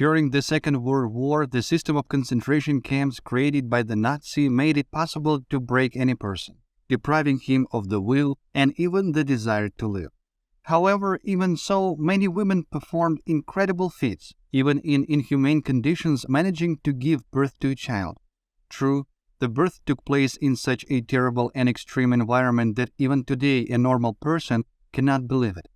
During the Second World War, the system of concentration camps created by the Nazi made it possible to break any person, depriving him of the will and even the desire to live. However, even so, many women performed incredible feats, even in inhumane conditions, managing to give birth to a child. True, the birth took place in such a terrible and extreme environment that even today a normal person cannot believe it.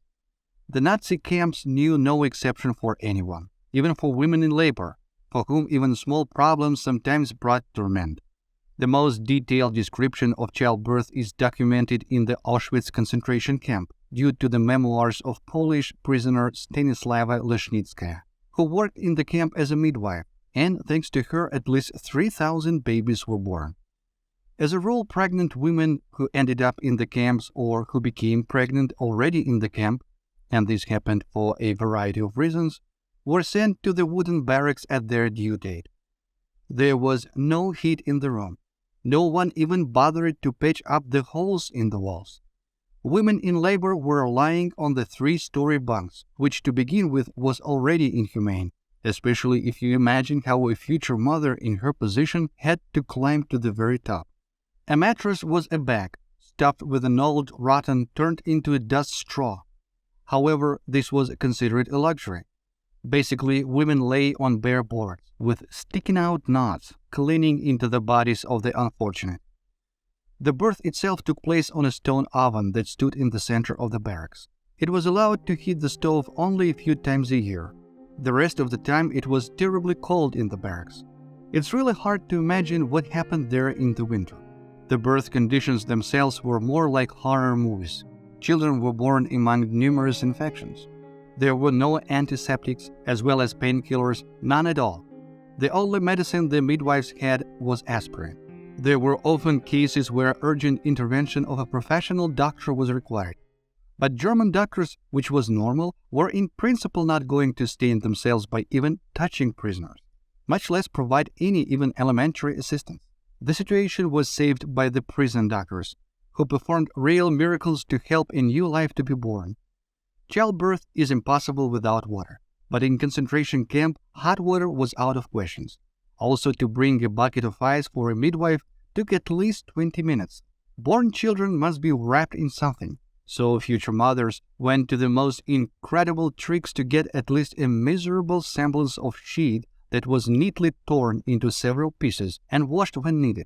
The Nazi camps knew no exception for anyone, even for women in labor, for whom even small problems sometimes brought torment. The most detailed description of childbirth is documented in the Auschwitz concentration camp due to the memoirs of Polish prisoner Stanislava Lesznicka, who worked in the camp as a midwife, and thanks to her at least 3,000 babies were born. As a rule, pregnant women who ended up in the camps or who became pregnant already in the camp, and this happened for a variety of reasons, were sent to the wooden barracks at their due date. There was no heat in the room. No one even bothered to patch up the holes in the walls. Women in labor were lying on the 3-story bunks, which to begin with was already inhumane, especially if you imagine how a future mother in her position had to climb to the very top. A mattress was a bag, stuffed with an old rotten turned into a dust straw. However, this was considered a luxury. Basically, women lay on bare boards, with sticking out knots clinging into the bodies of the unfortunate. The birth itself took place on a stone oven that stood in the center of the barracks. It was allowed to heat the stove only a few times a year. The rest of the time it was terribly cold in the barracks. It's really hard to imagine what happened there in the winter. The birth conditions themselves were more like horror movies. Children were born among numerous infections. There were no antiseptics as well as painkillers, none at all. The only medicine the midwives had was aspirin. There were often cases where urgent intervention of a professional doctor was required. But German doctors, which was normal, were in principle not going to stain themselves by even touching prisoners, much less provide any even elementary assistance. The situation was saved by the prison doctors, who performed real miracles to help a new life to be born. Childbirth is impossible without water, but in concentration camp, hot water was out of questions. Also, to bring a bucket of ice for a midwife took at least 20 minutes. Born children must be wrapped in something, so future mothers went to the most incredible tricks to get at least a miserable semblance of sheet that was neatly torn into several pieces and washed when needed.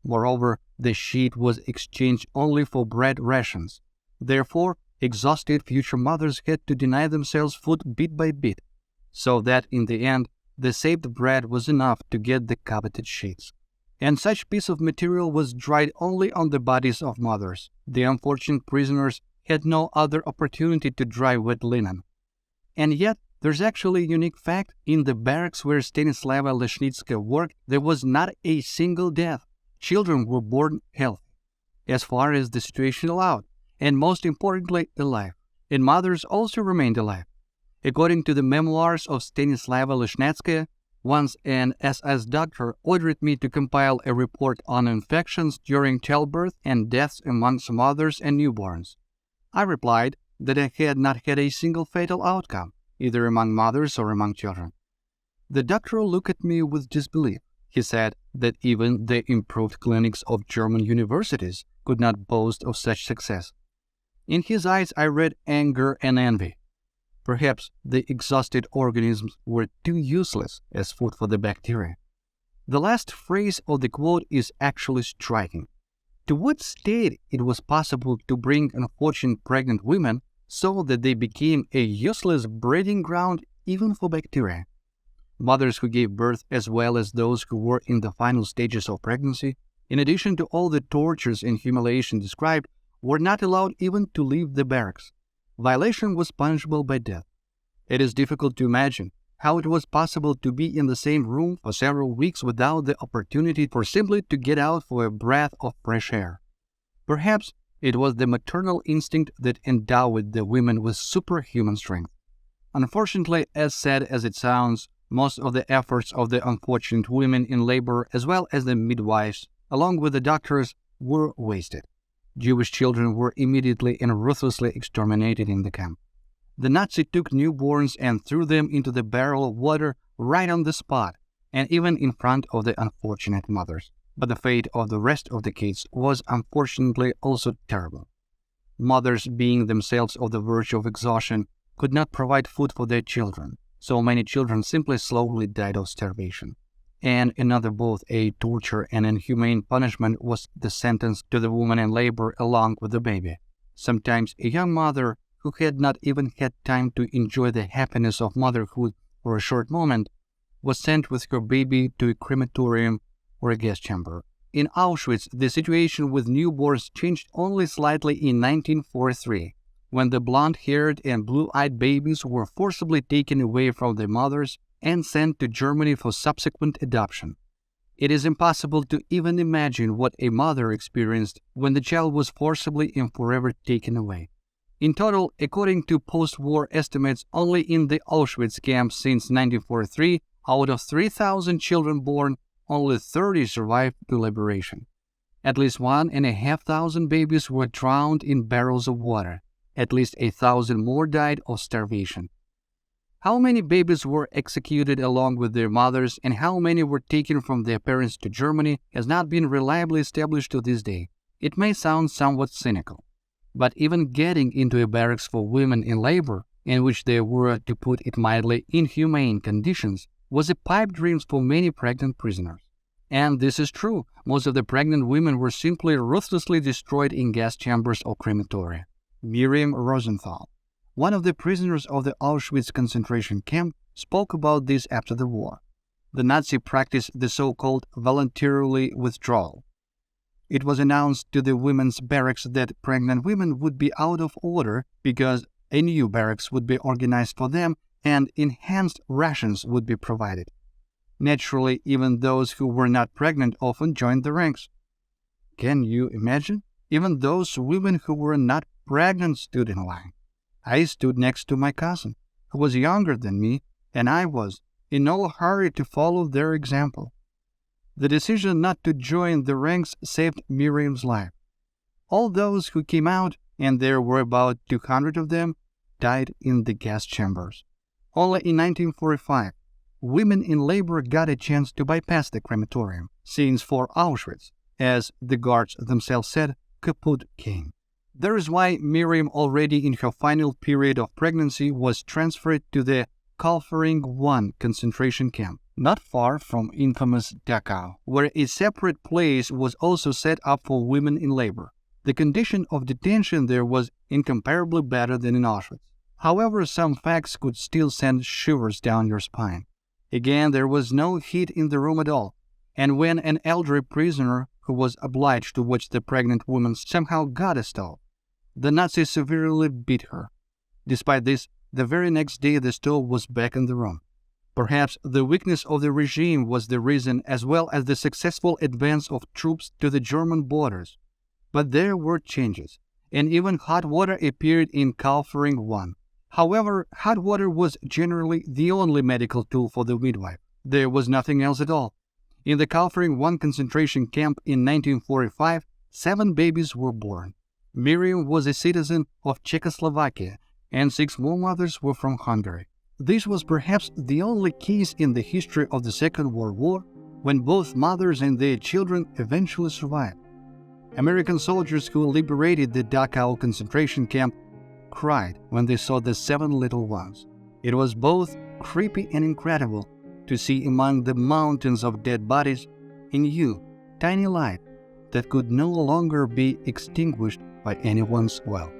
Moreover, the sheet was exchanged only for bread rations. Therefore, exhausted future mothers had to deny themselves food bit by bit, so that in the end, the saved bread was enough to get the coveted sheets. And such piece of material was dried only on the bodies of mothers. The unfortunate prisoners had no other opportunity to dry wet linen. And yet, there's actually a unique fact. In the barracks where Stanislava Lesznicka worked, there was not a single death. Children were born healthy, as far as the situation allowed, and most importantly, alive. And mothers also remained alive. According to the memoirs of Stanislava Lesznicka, once an SS doctor ordered me to compile a report on infections during childbirth and deaths amongst mothers and newborns. I replied that I had not had a single fatal outcome, either among mothers or among children. The doctor looked at me with disbelief. He said that even the improved clinics of German universities could not boast of such success. In his eyes I read anger and envy. Perhaps the exhausted organisms were too useless as food for the bacteria. The last phrase of the quote is actually striking. To what state it was possible to bring unfortunate pregnant women so that they became a useless breeding ground even for bacteria? Mothers who gave birth, as well as those who were in the final stages of pregnancy, in addition to all the tortures and humiliation described, were not allowed even to leave the barracks. Violation was punishable by death. It is difficult to imagine how it was possible to be in the same room for several weeks without the opportunity for simply to get out for a breath of fresh air. Perhaps it was the maternal instinct that endowed the women with superhuman strength. Unfortunately, as sad as it sounds, most of the efforts of the unfortunate women in labor, as well as the midwives, along with the doctors, were wasted. Jewish children were immediately and ruthlessly exterminated in the camp. The Nazi took newborns and threw them into the barrel of water right on the spot, and even in front of the unfortunate mothers. But the fate of the rest of the kids was unfortunately also terrible. Mothers, being themselves on the verge of exhaustion, could not provide food for their children, so many children simply slowly died of starvation. And another both a torture and inhumane punishment was the sentence to the woman in labor along with the baby. Sometimes a young mother who had not even had time to enjoy the happiness of motherhood for a short moment was sent with her baby to a crematorium or a gas chamber. In Auschwitz, the situation with newborns changed only slightly in 1943, when the blonde-haired and blue-eyed babies were forcibly taken away from their mothers and sent to Germany for subsequent adoption. It is impossible to even imagine what a mother experienced when the child was forcibly and forever taken away. In total, according to post-war estimates, only in the Auschwitz camps since 1943, out of 3,000 children born, only 30 survived to liberation. At least 1,500 babies were drowned in barrels of water. At least 1,000 more died of starvation. How many babies were executed along with their mothers and how many were taken from their parents to Germany has not been reliably established to this day. It may sound somewhat cynical, but even getting into a barracks for women in labor, in which they were, to put it mildly, inhumane conditions, was a pipe dream for many pregnant prisoners. And this is true. Most of the pregnant women were simply ruthlessly destroyed in gas chambers or crematoria. Miriam Rosenthal, one of the prisoners of the Auschwitz concentration camp, spoke about this after the war. The Nazi practiced the so-called voluntarily withdrawal. It was announced to the women's barracks that pregnant women would be out of order because a new barracks would be organized for them and enhanced rations would be provided. Naturally, even those who were not pregnant often joined the ranks. Can you imagine? Even those women who were not pregnant stood in line. I stood next to my cousin, who was younger than me, and I was in no hurry to follow their example. The decision not to join the ranks saved Miriam's life. All those who came out, and there were about 200 of them, died in the gas chambers. Only in 1945, women in labor got a chance to bypass the crematorium, since for Auschwitz, as the guards themselves said, kaput came. That is why Miriam, already in her final period of pregnancy, was transferred to the Kaufering I concentration camp, not far from infamous Dachau, where a separate place was also set up for women in labor. The condition of detention there was incomparably better than in Auschwitz. However, some facts could still send shivers down your spine. Again, there was no heat in the room at all, and when an elderly prisoner who was obliged to watch the pregnant woman somehow got a stove, the Nazis severely beat her. Despite this, the very next day the stove was back in the room. Perhaps the weakness of the regime was the reason, as well as the successful advance of troops to the German borders. But there were changes, and even hot water appeared in Kaufering I. However, hot water was generally the only medical tool for the midwife. There was nothing else at all. In the Kaufering I concentration camp in 1945, 7 babies were born. Miriam was a citizen of Czechoslovakia, and 6 more mothers were from Hungary. This was perhaps the only case in the history of the Second World War when both mothers and their children eventually survived. American soldiers who liberated the Dachau concentration camp cried when they saw the 7 little ones. It was both creepy and incredible to see among the mountains of dead bodies a new, tiny light that could no longer be extinguished by anyone's will.